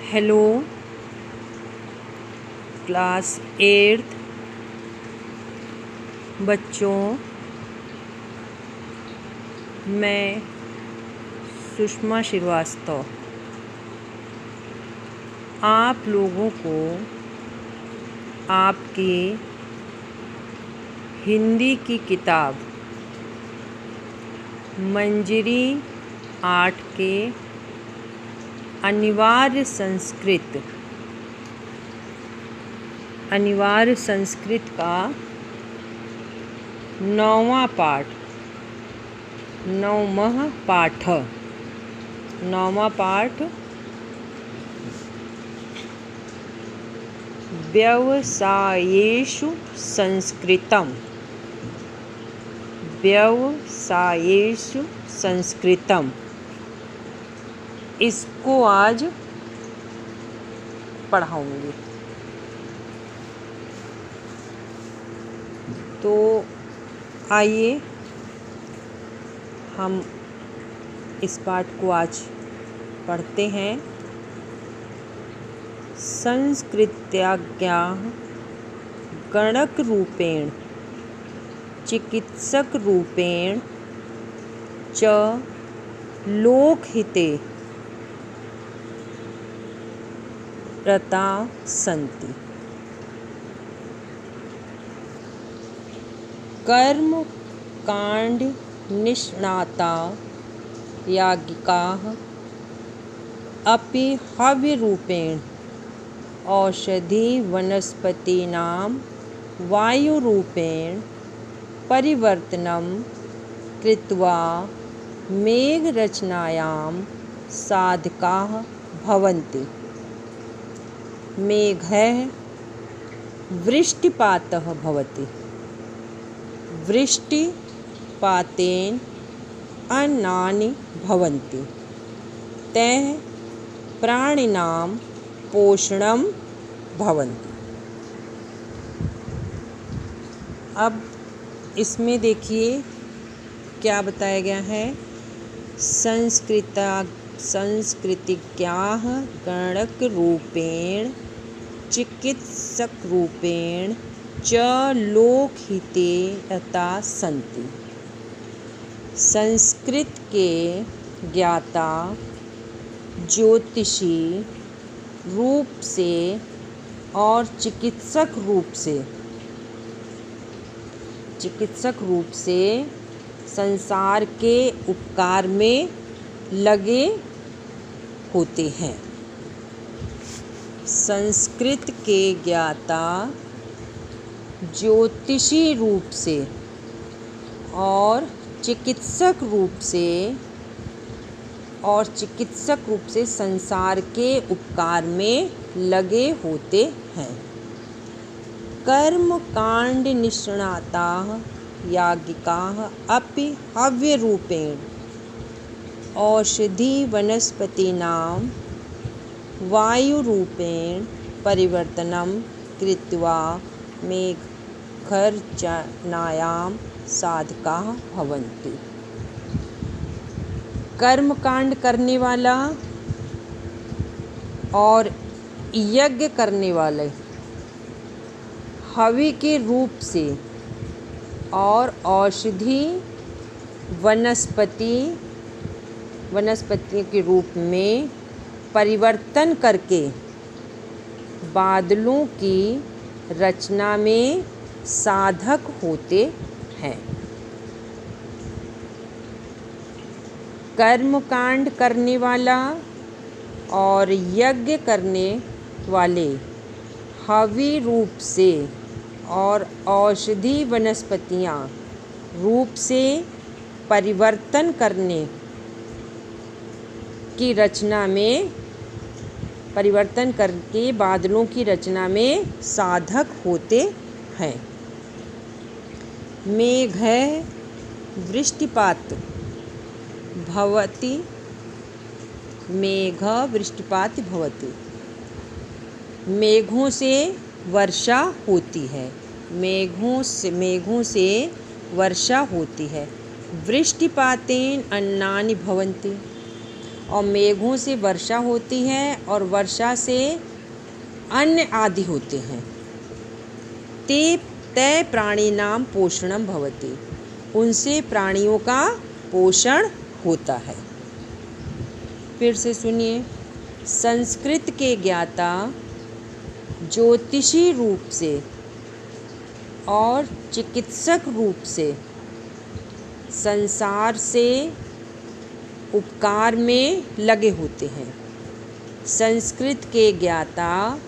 Hello class 8th बच्चों, मैं सुषमा श्रीवास्तव आप लोगों को आपकी हिंदी की किताब मंजरी 8 के अनिवार्य संस्कृत का 9वां पाठ व्यवसायेषु संस्कृतम् इसको आज पढ़ाऊंगी। तो आइए हम इस पाठ को आज पढ़ते हैं। संस्कृत्याज्ञाः गणकरूपेण चिकित्सकरूपेण च लोकहिते रता सन्ति। कर्म कांड निष्णाता याज्ञिकाः अपि हव्यरूपेण औषधि वनस्पतीनां वायुरूपेण परिवर्तनं कृत्वा मेघरचनायां साधकाः भवन्ति। मेघः वृष्टिपातः भवति। वृष्टिपातेन अन्नानि भवन्ति। तैः प्राणिनां पोषणं भवन्ति। अब इसमें देखिए क्या बताया गया है। संस्कृतिज्ञाः गणकरूपेण चिकित्सकरूपेण च लोकहिते रता सन्ति। संस्कृत के ज्ञाता ज्योतिषी रूप से और चिकित्सक रूप से संसार के उपकार में लगे होते हैं। संस्कृत के ज्ञाता ज्योतिषी रूप से और चिकित्सक रूप से संसार के उपकार में लगे होते हैं। कर्म कांड निष्णाताः याज्ञिकाः अपि हव्यरूपेण औषधि वनस्पतीनां वायुरूपेण परिवर्तनं कृत्वा मेघरचनायां साधकाः भवन्ति। कर्मकांड करने वाला और यज्ञ करने वाले हवि के रूप से और औषधि वनस्पति के रूप में परिवर्तन करके बादलों की रचना में साधक होते हैं। कर्मकांड करने वाला और यज्ञ करने वाले हवि रूप से और औषधि वनस्पतियाँ रूप से परिवर्तन करने की रचना में परिवर्तन करके बादलों की रचना में साधक होते हैं। मेघः वृष्टिपात भवति। मेघों से वर्षा होती है। मेघों से वर्षा होती है। वृष्टिपातेन अन्नानि भवन्ति। और मेघों से वर्षा होती है और वर्षा से अन्न आदि होते हैं। ते तय प्राणिनां पोषणं भवति, उनसे प्राणियों का पोषण होता है। फिर से सुनिए। संस्कृत के ज्ञाता ज्योतिषी रूप से और चिकित्सक रूप से संसार से उपकार में लगे होते हैं। संस्कृत के ज्ञाता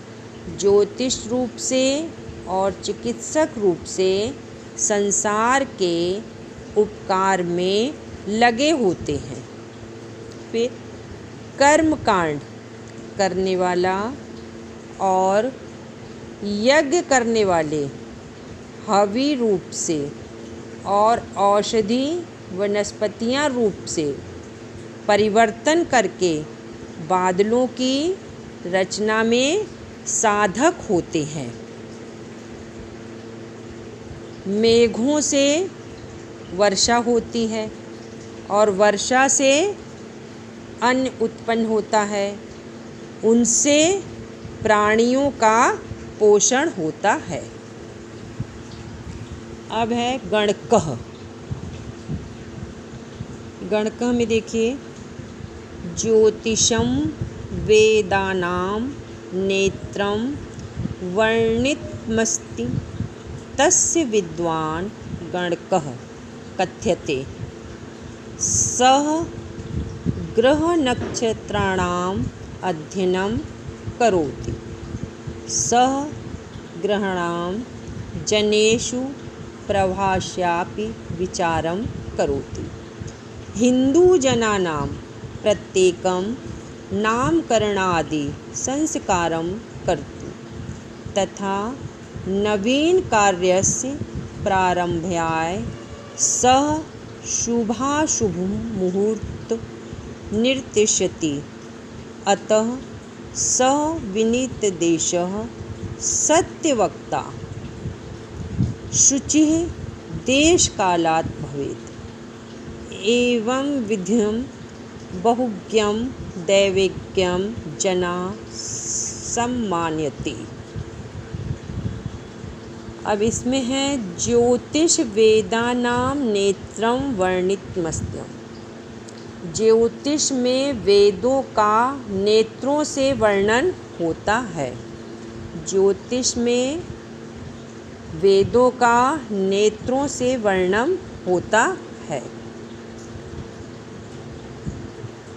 ज्योतिष रूप से और चिकित्सक रूप से संसार के उपकार में लगे होते हैं। फिर कर्मकांड करने वाला और यज्ञ करने वाले हवि रूप से और औषधि वनस्पतियां रूप से परिवर्तन करके बादलों की रचना में साधक होते हैं। मेघों से वर्षा होती है और वर्षा से अन्न उत्पन्न होता है, उनसे प्राणियों का पोषण होता है। अब है गणकः। गणकः में देखिए, ज्योतिषं वेदानां नेत्रं वर्णितमस्ति तस्य विद्वान् गणकः कथ्यते। सः ग्रहनक्षत्राणाम् अध्ययनं करोति। सः ग्रहाणां जनेषु प्रभास्यापि विचारं करोति। हिन्दूजनानां प्रत्येकं नामकरणादि संस्कारं करोति तथा नवीनकार्यस्य प्रारम्भाय सः शुभाशुभं मुहूर्तं निर्दिशति। अतः सः विनीतदेशः सत्यवक्ता शुचिः देशकालात् भवेत्। एवं विधिं बहुज्ञं दैवज्ञं जनाः सम्मानयति। अब इसमें है ज्योतिष वेदानां नेत्रं वर्णितमस्ति। ज्योतिष में वेदों का नेत्रों से वर्णन होता है। ज्योतिष में वेदों का नेत्रों से वर्णन होता है।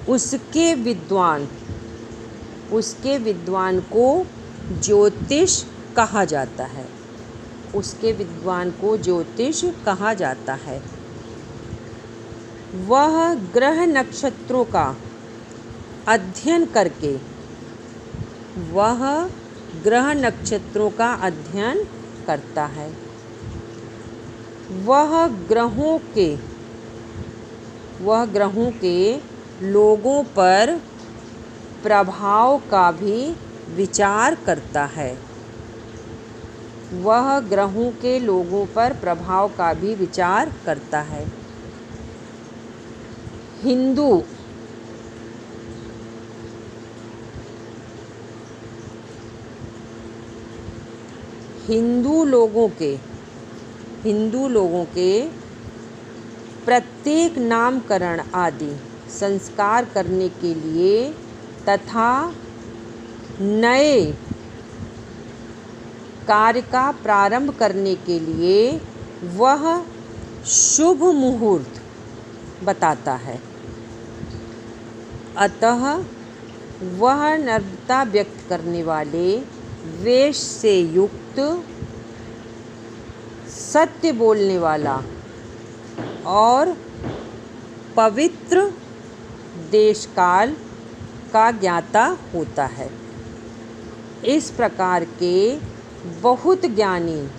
उसके विद्वान को ज्योतिष कहा जाता है। उसके विद्वान को ज्योतिष कहा जाता है। वह ग्रह नक्षत्रों का अध्ययन करके करता है। वह ग्रहों के लोगों पर प्रभाव का भी विचार करता है। वह ग्रहों के लोगों पर प्रभाव का भी विचार करता है। हिंदू लोगों के प्रत्येक नामकरण आदि संस्कार करने के लिए तथा नए कार्य का प्रारंभ करने के लिए वह शुभ मुहूर्त बताता है। अतः वह नम्रता व्यक्त करने वाले, वेश से युक्त, सत्य बोलने वाला और पवित्र देशकाल का ज्ञाता होता है। इस प्रकार के बहुत ज्ञानी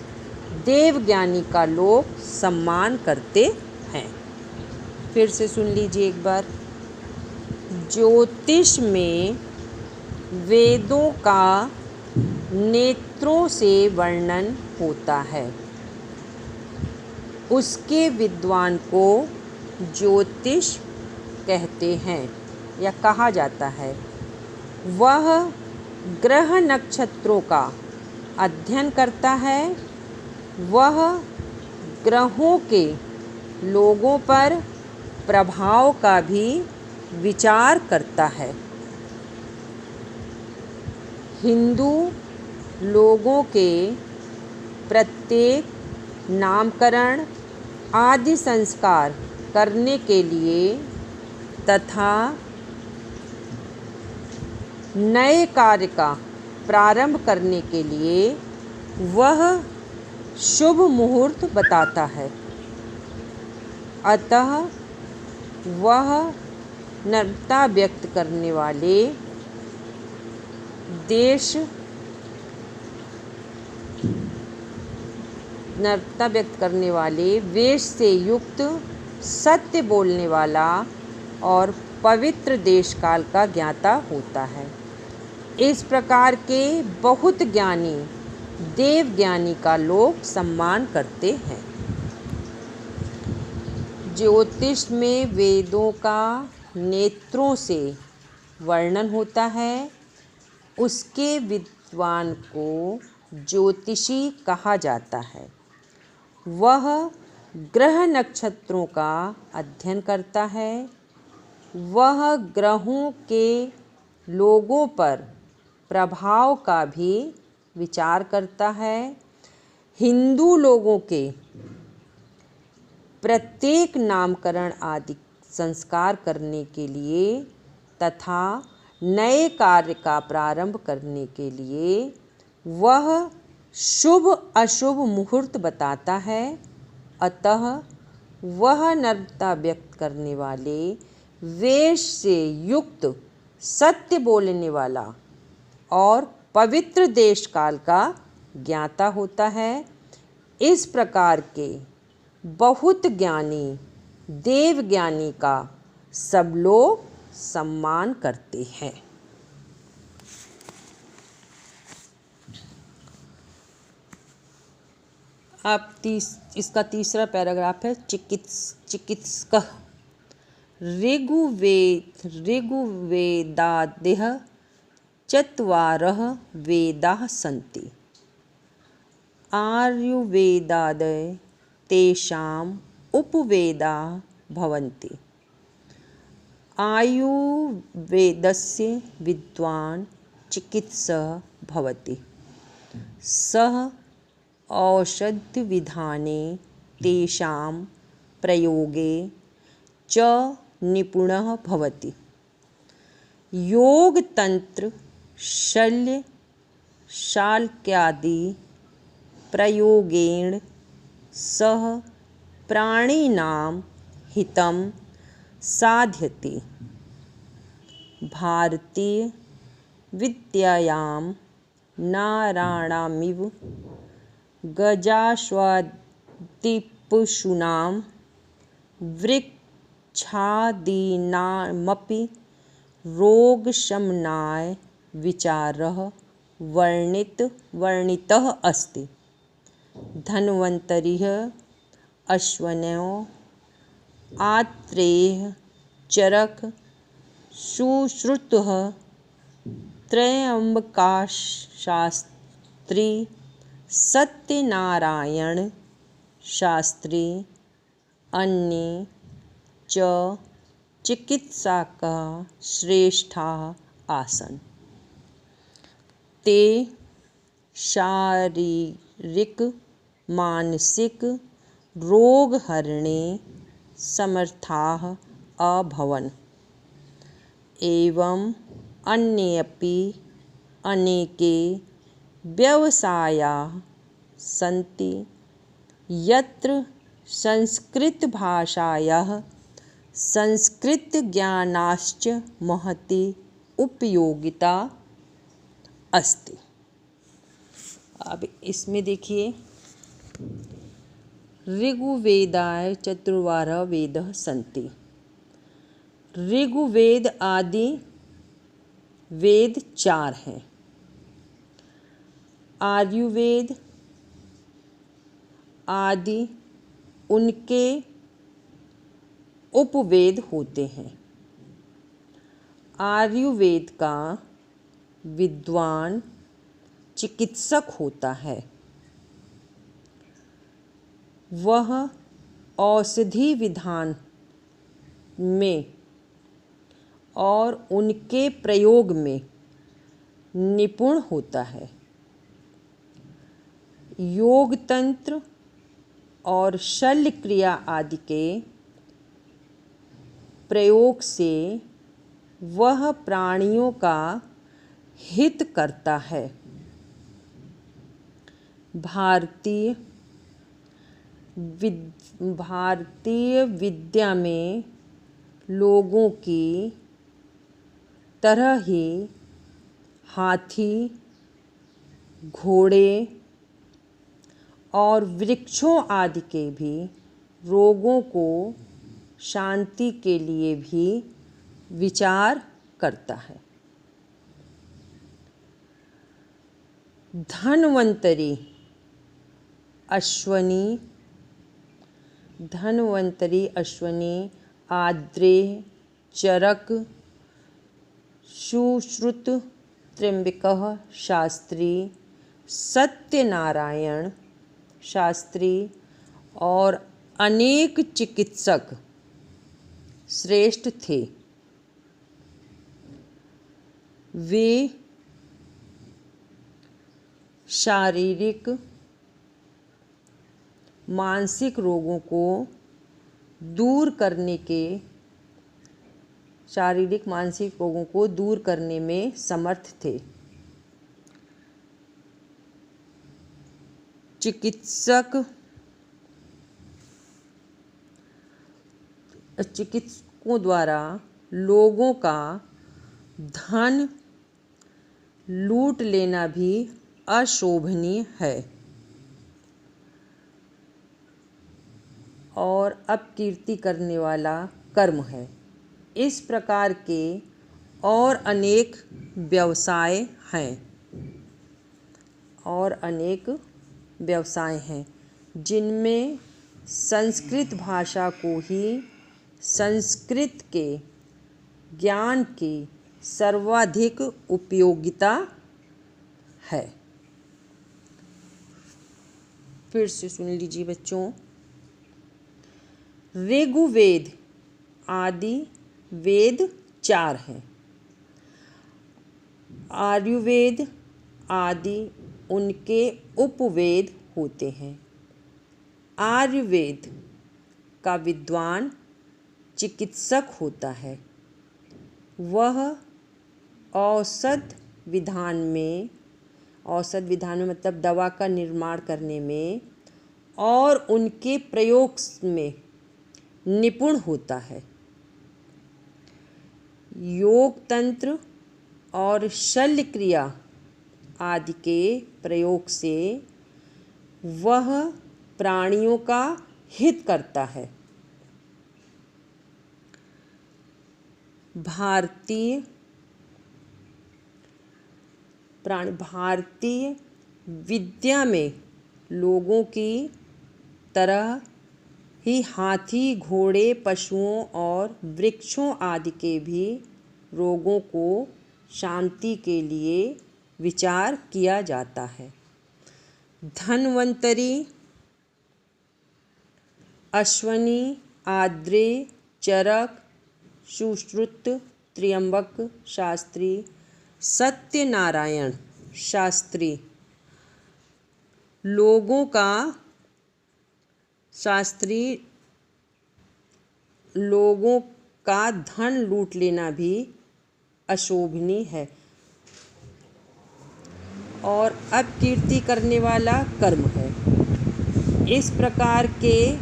देवज्ञानी का लोग सम्मान करते हैं। फिर से सुन लीजिए एक बार। ज्योतिष में वेदों का नेत्रों से वर्णन होता है। उसके विद्वान को ज्योतिष कहते हैं। या कहा जाता है। वह ग्रह नक्षत्रों का अध्ययन करता है। वह ग्रहों के लोगों पर प्रभाव का भी विचार करता है। हिंदू लोगों के प्रत्येक नामकरण आदि संस्कार करने के लिए तथा नए कार्य का प्रारंभ करने के लिए वह शुभ मुहूर्त बताता है। अतः वह नम्रता व्यक्त करने वाले वेश से युक्त, सत्य बोलने वाला और पवित्र देश काल का ज्ञाता होता है। इस प्रकार के बहुत ज्ञानी देव ज्ञानी का लोग सम्मान करते हैं। ज्योतिष में वेदों का नेत्रों से वर्णन होता है। उसके विद्वान को ज्योतिषी कहा जाता है। वह ग्रह नक्षत्रों का अध्ययन करता है। वह ग्रहों के लोगों पर प्रभाव का भी विचार करता है। हिंदू लोगों के प्रत्येक नामकरण आदि संस्कार करने के लिए तथा नए कार्य का प्रारंभ करने के लिए वह शुभ अशुभ मुहूर्त बताता है। अतः वह नम्रता व्यक्त करने वाले, वेश से युक्त, सत्य बोलने वाला और पवित्र देश काल का ज्ञाता होता है। इस प्रकार के बहुत ज्ञानी देव ज्ञानी का सब लोग सम्मान करते हैं। अब इसका तीसरा पैराग्राफ है चिकित्सकः। ऋग्वेदादयः चत्वारः वेदाः सन्ति। आयुर्वेदादय तेषाम् उपवेदाः भवन्ति। आयुर्वेदस्य विद्वान् चिकित्सकः भवति। सः औषधविधाने तेषां प्रयोगे च निपुणः भवति। योगतन्त्र शल्य शाल्क्यादि प्रयोगेण सह प्राणिनां हितं साध्यते। भारतीय विद्यायां नराणामिव गजाश्वादिपशूनां वृक्षादीनामपि रोगशमनाय विचारः वर्णितः अस्ति। धन्वन्तरिः अश्विनौ आत्रेयः चरकः सुश्रुतः त्र्यम्बकशास्त्री सत्यनारायण शास्त्री अन्ये च चिकित्सकाः श्रेष्ठाः आसन्। ते शारीरिक मानसिक रोगहरणे समर्थाः अभवन्। एवं अन्येऽपि अनेके व्यवसायाः सन्ति यत्र संस्कृतभाषायाः संस्कृतज्ञानाश्च महती उपयोगिता अस्ति। अब इसमें देखिए, ऋग्वेदाय चतुर्वारः वेदाः सन्ति। ऋग्वेद आदि वेद 4 हैं। आयुर्वेद आदि उनके उपवेद होते हैं। आयुर्वेद का विद्वान चिकित्सक होता है। वह औषधि विधान में और उनके प्रयोग में निपुण होता है। योग तंत्र और शल्य क्रिया आदि के प्रयोग से वह प्राणियों का हित करता है। भारतीय विद्या में लोगों की तरह ही हाथी, घोड़े और वृक्षों आदि के भी रोगों को शांति के लिए भी विचार करता है। धन्वंतरि अश्विनी, आद्रेय, चरक, सुश्रुत, त्र्यंबकः शास्त्री, सत्यनारायण शास्त्री और अनेक चिकित्सक श्रेष्ठ थे। वे शारीरिक मानसिक रोगों को दूर करने में समर्थ थे। चिकित्सकों द्वारा लोगों का धन लूट लेना भी अशोभनीय है और अपकीर्ति करने वाला कर्म है। इस प्रकार के और अनेक व्यवसाय हैं जिनमें संस्कृत भाषा को ही संस्कृत के ज्ञान की सर्वाधिक उपयोगिता है। फिर से सुन लीजिए बच्चों। ऋग्वेद आदि वेद 4 हैं। आयुर्वेद आदि उनके उपवेद होते हैं। आयुर्वेद का विद्वान चिकित्सक होता है। वह औषध विधान में मतलब दवा का निर्माण करने में और उनके प्रयोग में निपुण होता है। योग तंत्र और शल्य क्रिया आदि के प्रयोग से वह प्राणियों का हित करता है। भारतीय विद्या में लोगों की तरह ही हाथी, घोड़े, पशुओं और वृक्षों आदि के भी रोगों को शांति के लिए विचार किया जाता है। धन्वंतरि, अश्विनी, आद्रेय, चरक, सुश्रुत, त्र्यंबक शास्त्री, सत्यनारायण शास्त्री लोगों का धन लूट लेना भी अशोभनीय है और अपकीर्ति करने वाला कर्म है। इस प्रकार के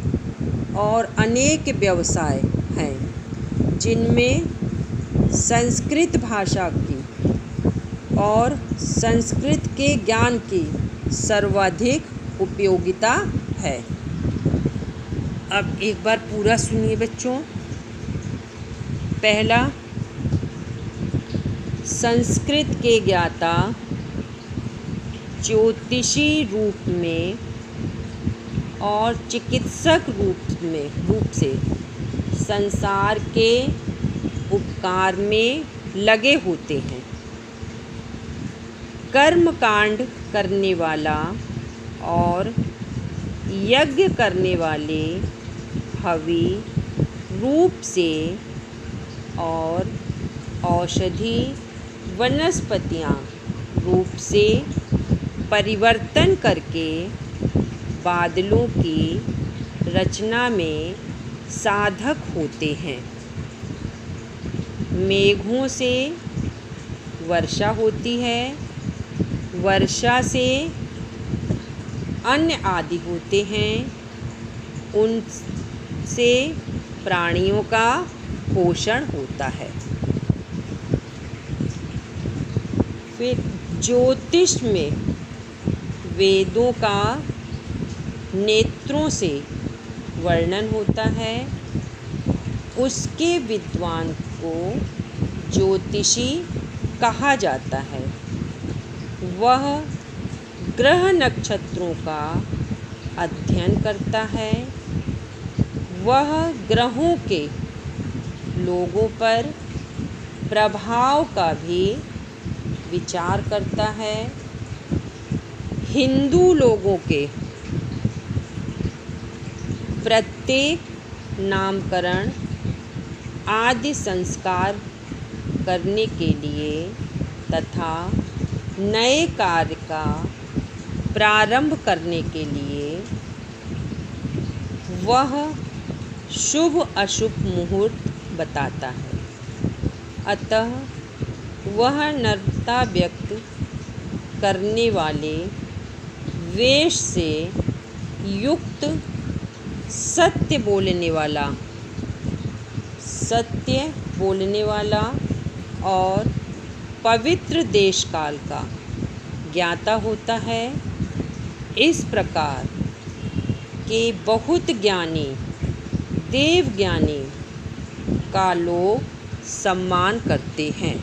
और अनेक व्यवसाय हैं जिनमें संस्कृत भाषा की और संस्कृत के ज्ञान की सर्वाधिक उपयोगिता है। अब एक बार पूरा सुनिए बच्चों। पहला, संस्कृत के ज्ञाता ज्योतिषी रूप में और चिकित्सक रूप से संसार के उपकार में लगे होते हैं। कर्म कांड करने वाला और यज्ञ करने वाले हवि रूप से और औषधि वनस्पतियाँ रूप से परिवर्तन करके बादलों की रचना में साधक होते हैं। मेघों से वर्षा होती है, वर्षा से अन्न आदि होते हैं, उनसे प्राणियों का पोषण होता है। फिर ज्योतिष में वेदों का नेत्रों से वर्णन होता है। उसके विद्वान को ज्योतिषी कहा जाता है। वह ग्रह नक्षत्रों का अध्ययन करता है। वह ग्रहों के लोगों पर प्रभाव का भी विचार करता है। हिंदू लोगों के प्रत्येक नामकरण आदि संस्कार करने के लिए तथा नए कार्य का प्रारंभ करने के लिए वह शुभ अशुभ मुहूर्त बताता है। अतः वह नम्रता व्यक्त करने वाले वेश से युक्त सत्य बोलने वाला और पवित्र देश काल का ज्ञाता होता है। इस प्रकार के बहुत ज्ञानी देवज्ञानी का लोग सम्मान करते हैं।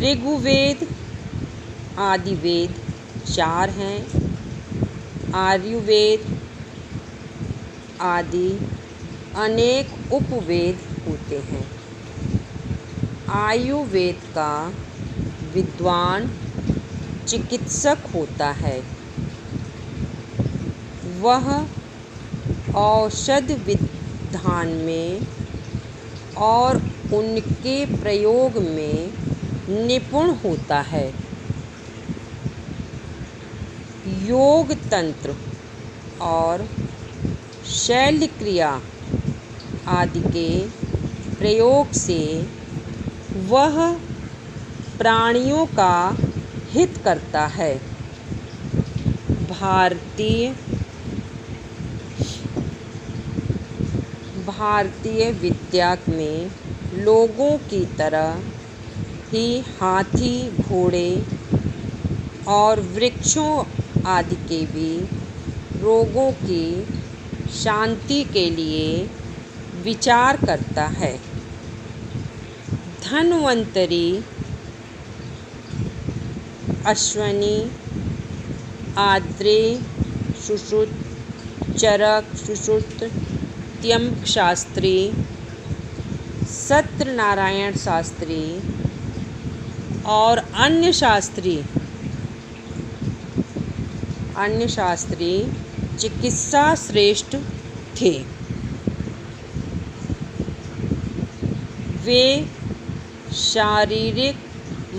ऋग्वेद आदि वेद 4 हैं। आयुर्वेद आदि अनेक उपवेद होते हैं। आयुर्वेद का विद्वान चिकित्सक होता है। वह औषध विधान में और उनके प्रयोग में निपुण होता है। योग तंत्र और शैल क्रिया आदि के प्रयोग से वह प्राणियों का हित करता है। भारतीय विद्या में लोगों की तरह ही हाथी घोड़े और वृक्षों आदि के भी रोगों की शांति के लिए विचार करता है। धन्वंतरी अश्वनी आद्रेय सुश्रुत चरक सुश्रुत त्यम्बक शास्त्री सत्यनारायण शास्त्री और अन्य शास्त्री चिकित्सा श्रेष्ठ थे। वे शारीरिक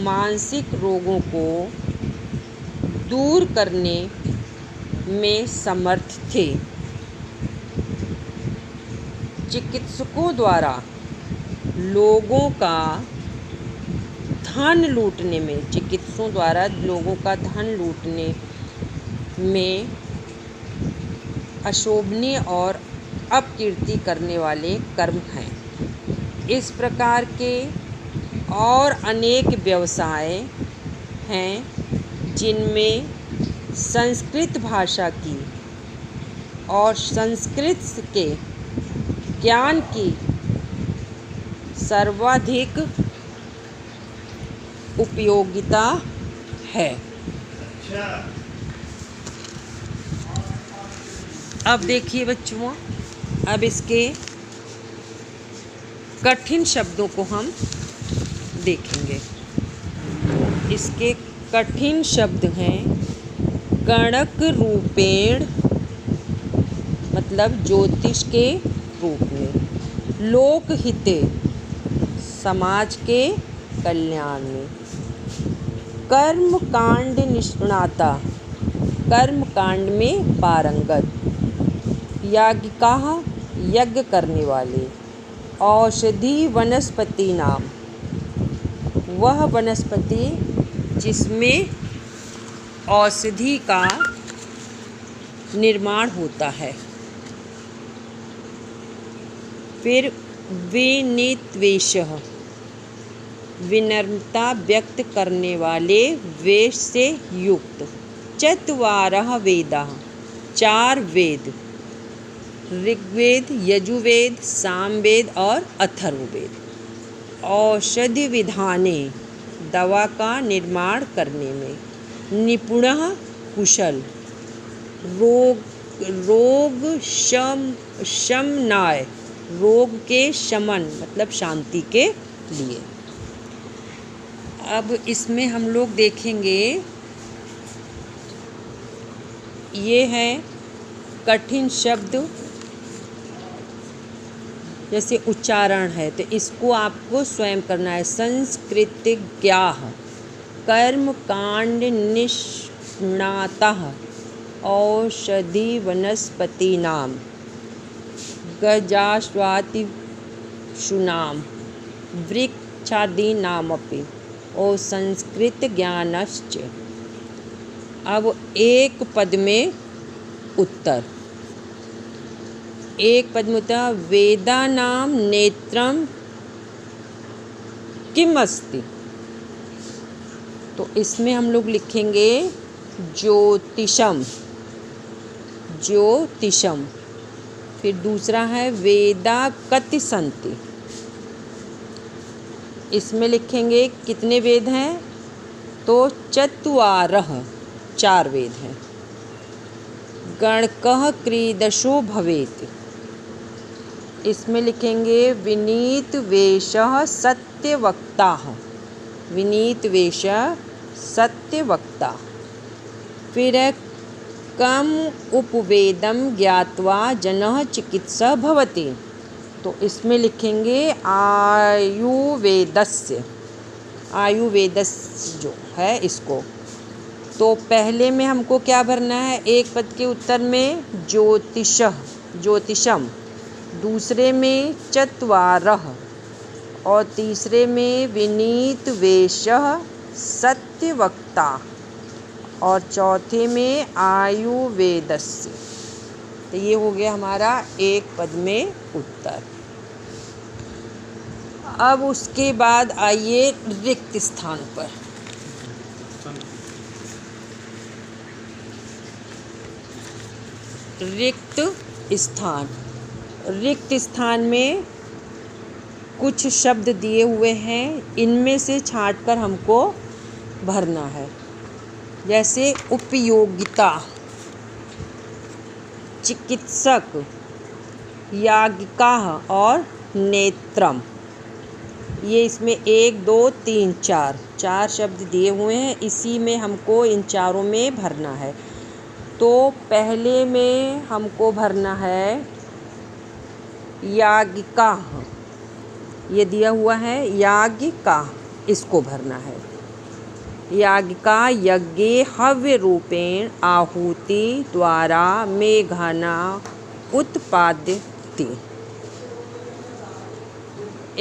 मानसिक रोगों को दूर करने में समर्थ थे। चिकित्सकों द्वारा लोगों का धन लूटने में अशोभनीय और अपकीर्ति करने वाले कर्म हैं। इस प्रकार के और अनेक व्यवसाय हैं जिनमें संस्कृत भाषा की और संस्कृत के ज्ञान की सर्वाधिक उपयोगिता है। अब देखिए बच्चों, अब इसके कठिन शब्दों को हम देखेंगे। इसके कठिन शब्द हैं गणक रूपेण, मतलब ज्योतिष के रूप में, लोकहिते, समाज के कल्याण में, कर्म कांड निष्णाता, कर्म कांड में पारंगत, याज्ञिकाः, यज्ञ करने वाले, औषधि वनस्पति नाम, वह वनस्पति जिसमें औषधि का निर्माण होता है। फिर विनीतवेशः, विनम्रता व्यक्त करने वाले वेश से युक्त, चत्वारः वेदाः, 4 वेद, ऋग्वेद, यजुर्वेद, सामवेद और अथर्ववेद, औषधि विधाने, दवा का निर्माण करने में, निपुणः, कुशल, रोग शमनाय, रोग के शमन मतलब शांति के लिए। अब इसमें हम लोग देखेंगे, ये है कठिन शब्द, जैसे उच्चारण है तो इसको आपको स्वयं करना है। संस्कृतिज्ञाः, कर्म कांड निष्णाताः, औषधि वनस्पति नाम, गजाश्वादिषूणां, वृक्षादीनामपि, और संस्कृत ज्ञानश्च। अब एक पद में उत्तर, एक पद में उत्तर, वेदानां नेत्रं किम अस्ति, तो इसमें हम लोग लिखेंगे ज्योतिषम, ज्योतिषम। फिर दूसरा है वेदा कति सन्ति, इसमें लिखेंगे कितने वेद हैं, तो चत्वारः, 4 वेद हैं। गणकः क्रीदशो भवेत्, इसमें लिखेंगे विनीत वेशः सत्यवक्ताः, विनीत वेश सत्यवक्ता। फिर है कम उपवेदम ज्ञात्वा जनः चिकित्सक भवति, तो इसमें लिखेंगे आयुर्वेदस्य, आयुर्वेदस्य जो है इसको। तो पहले में हमको क्या भरना है, एक पद के उत्तर में ज्योतिषः, ज्योतिषम, दूसरे में चत्वारः, और तीसरे में विनीत वेशः सत्यवक्ता, और चौथे में आयुर्वेदस्य। तो ये हो गया हमारा एक पद में उत्तर। अब उसके बाद आइए रिक्त स्थान पर। रिक्त स्थान, रिक्त स्थान में कुछ शब्द दिए हुए हैं, इनमें से छांटकर हमको भरना है। जैसे उपयोगिता, चिकित्सक, याज्ञिकाः और नेत्रम, ये इसमें 1 2 3 4 शब्द दिए हुए हैं, इसी में हमको इन चारों में भरना है। तो पहले में हमको भरना है याज्ञिकाः, ये दिया हुआ है याज्ञिकाः, इसको भरना है। याज्ञिका यज्ञे हव्य रूपेण आहुति द्वारा मेघना उत्पाद्यते,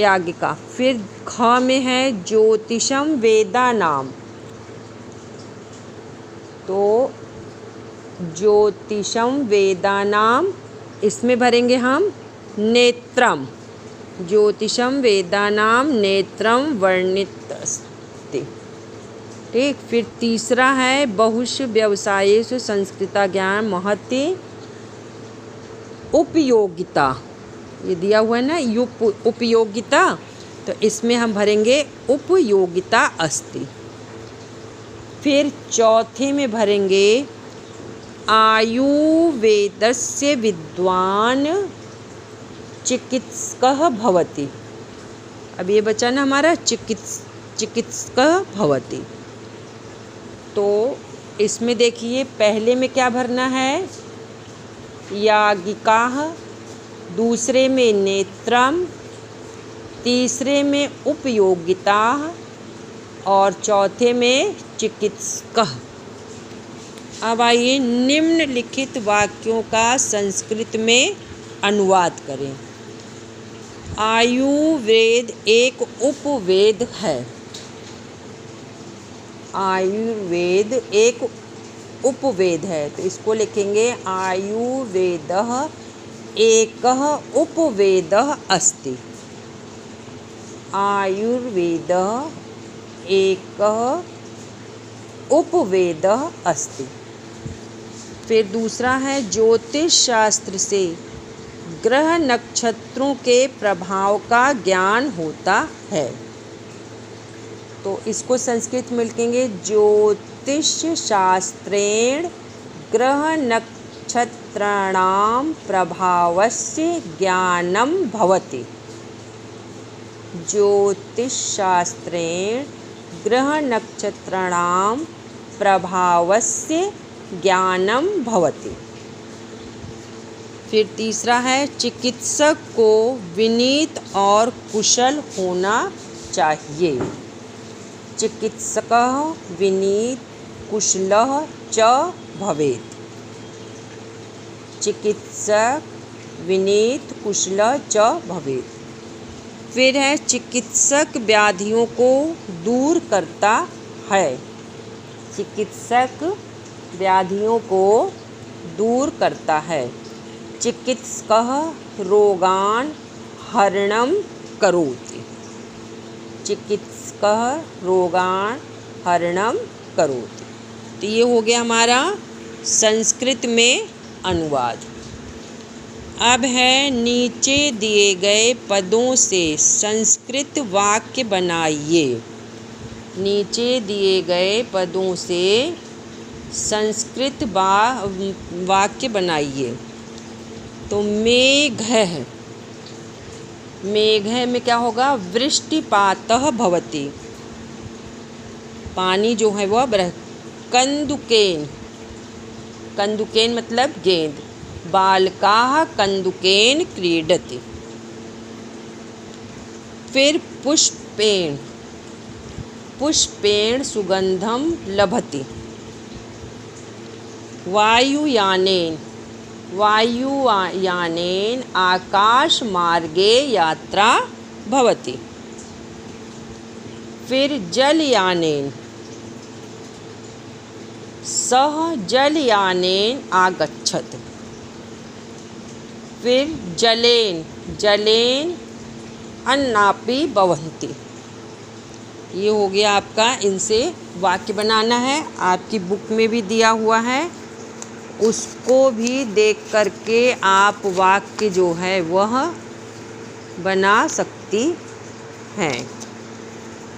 याज्ञिका। फिर ख में है ज्योतिषम वेदानाम, तो ज्योतिषम वेदानाम, इसमें भरेंगे हम नेत्रम, ज्योतिषम वेदानाम नेत्रम वर्णितस्ति। ठीक। फिर तीसरा है बहुश व्यवसायेषु संस्कृता ज्ञान महति उपयोगिता, ये दिया हुआ है ना उपयोगिता, तो इसमें हम भरेंगे उपयोगिता अस्ति। फिर चौथे में भरेंगे आयुर्वेदस्य विद्वान चिकित्सकः भवति, अब ये बचा ना हमारा चिकित्सकः भवति। तो इसमें देखिए पहले में क्या भरना है, याज्ञिकाः, दूसरे में नेत्रम, तीसरे में उपयोगिताः और चौथे में चिकित्सकः। अब आइए निम्नलिखित वाक्यों का संस्कृत में अनुवाद करें। आयुर्वेद एक उपवेद है। आयुर्वेद एक उपवेद है, तो इसको लिखेंगे आयुर्वेदः एकः उपवेदः अस्ति। आयुर्वेदः एकः उपवेदः अस्ति। फिर दूसरा है ज्योतिष शास्त्र से ग्रह नक्षत्रों के प्रभाव का ज्ञान होता है। तो इसको संस्कृत में लिखेंगे ज्योतिष शास्त्रेण ग्रह नक्षत्राणां प्रभावस्य ज्ञानं भवति। ज्योतिष शास्त्रेण ग्रह नक्षत्राणां प्रभावस्य ज्ञानं भवति। फिर तीसरा है चिकित्सक को विनीत और कुशल होना चाहिए। चिकित्सकः विनीत कुशलः च भवेत्। चिकित्सक विनीत कुशलः च भवेत्। फिर है चिकित्सक व्याधियों को दूर करता है। चिकित्सक व्याधियों को दूर करता है। चिकित्सकः रोगान् हरणं करोति। चिकित्सकः रोगान् हरणं करोति। तो ये हो गया हमारा संस्कृत में अनुवाद। अब है नीचे दिए गए पदों से संस्कृत वाक्य बनाइए। नीचे दिए गए पदों से संस्कृत वाक्य बनाइए। तो मेघ है, मेघ में क्या होगा, वृष्टिपातः भवति। पानी जो है वह कंदुकेन, कंदुकेन मतलब गेंद। बालकाः कंदुकेन क्रीडति। फिर पुष्पेण, पुष्पेण सुगंधं लभति। वायुयानेन, वायुयानेन आकाशमार्गे यात्रा भवति। फिर जलयानेन, सः जलयानेन आगच्छति। फिर जलेन, जलेन अन्नापि भवन्ति। ये हो गया आपका, इनसे वाक्य बनाना है। आपकी बुक में भी दिया हुआ है, उसको भी देख करके आप वाक्य जो है वह बना सकती हैं।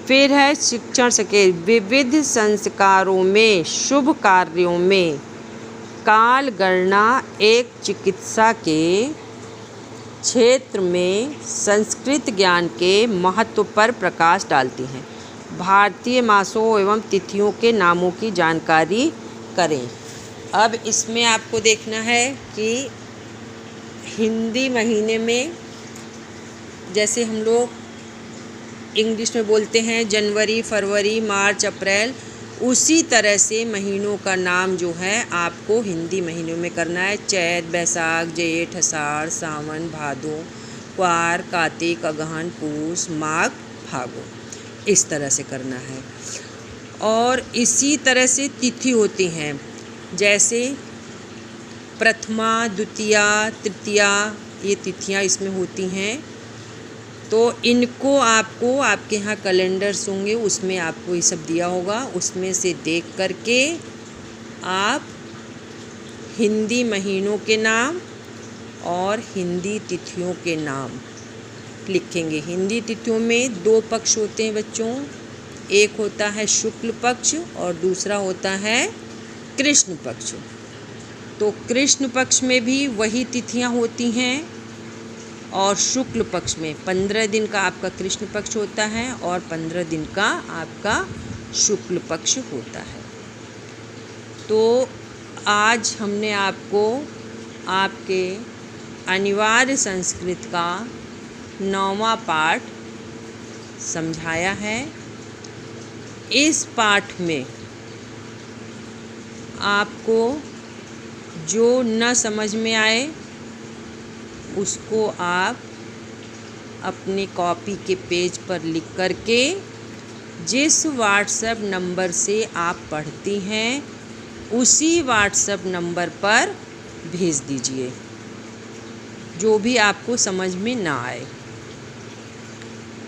फिर है शिक्षण के विविध संस्कारों में, शुभ कार्यों में काल गणना एक चिकित्सा के क्षेत्र में संस्कृत ज्ञान के महत्व पर प्रकाश डालती हैं। भारतीय मासों एवं तिथियों के नामों की जानकारी करें। अब इसमें आपको देखना है कि हिंदी महीने में जैसे हम लोग इंग्लिश में बोलते हैं जनवरी, फरवरी, मार्च, अप्रैल, उसी तरह से महीनों का नाम जो है आपको हिंदी महीनों में करना है। चैत, बैसाख, जेठ, आषाढ़, सावन, भादो, क्वार, कार्तिक, अगहन, पूस, माघ, फागुन, इस तरह से करना है। और इसी तरह से तिथि होती हैं, जैसे प्रथमा, द्वितीया, तृतीया, ये तिथियां इसमें होती हैं। तो इनको आपको, आपके यहाँ कैलेंडर्स होंगे उसमें आपको ये सब दिया होगा, उसमें से देख करके आप हिंदी महीनों के नाम और हिंदी तिथियों के नाम लिखेंगे। हिंदी तिथियों में 2 पक्ष होते हैं बच्चों, एक होता है शुक्ल पक्ष और दूसरा होता है कृष्ण पक्ष। तो कृष्ण पक्ष में भी वही तिथियां होती हैं और शुक्ल पक्ष में 15 दिन का आपका कृष्ण पक्ष होता है और 15 दिन का आपका शुक्ल पक्ष होता है। तो आज हमने आपको आपके अनिवार्य संस्कृत का 9वां पाठ समझाया है। इस पाठ में आपको जो न समझ में आए उसको आप अपनी कॉपी के पेज पर लिख कर के जिस व्हाट्सएप नंबर से आप पढ़ती हैं उसी व्हाट्सएप नंबर पर भेज दीजिए, जो भी आपको समझ में ना आए।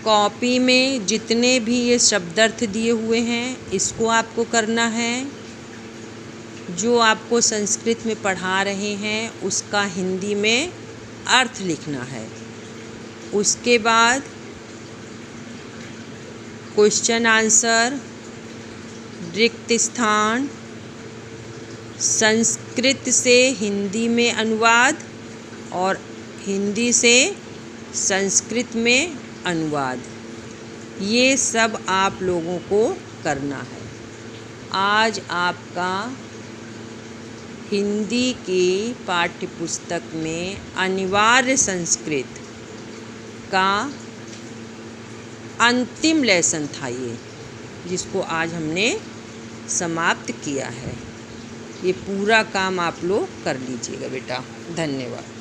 कॉपी में जितने भी ये शब्दार्थ दिए हुए हैं इसको आपको करना है। जो आपको संस्कृत में पढ़ा रहे हैं उसका हिंदी में अर्थ लिखना है। उसके बाद क्वेश्चन आंसर, रिक्त स्थान, संस्कृत से हिंदी में अनुवाद और हिंदी से संस्कृत में अनुवाद, ये सब आप लोगों को करना है। आज आपका हिंदी की पाठ्य पुस्तक में अनिवार्य संस्कृत का अंतिम लेसन था ये, जिसको आज हमने समाप्त किया है। ये पूरा काम आप लोग कर लीजिएगा बेटा। धन्यवाद।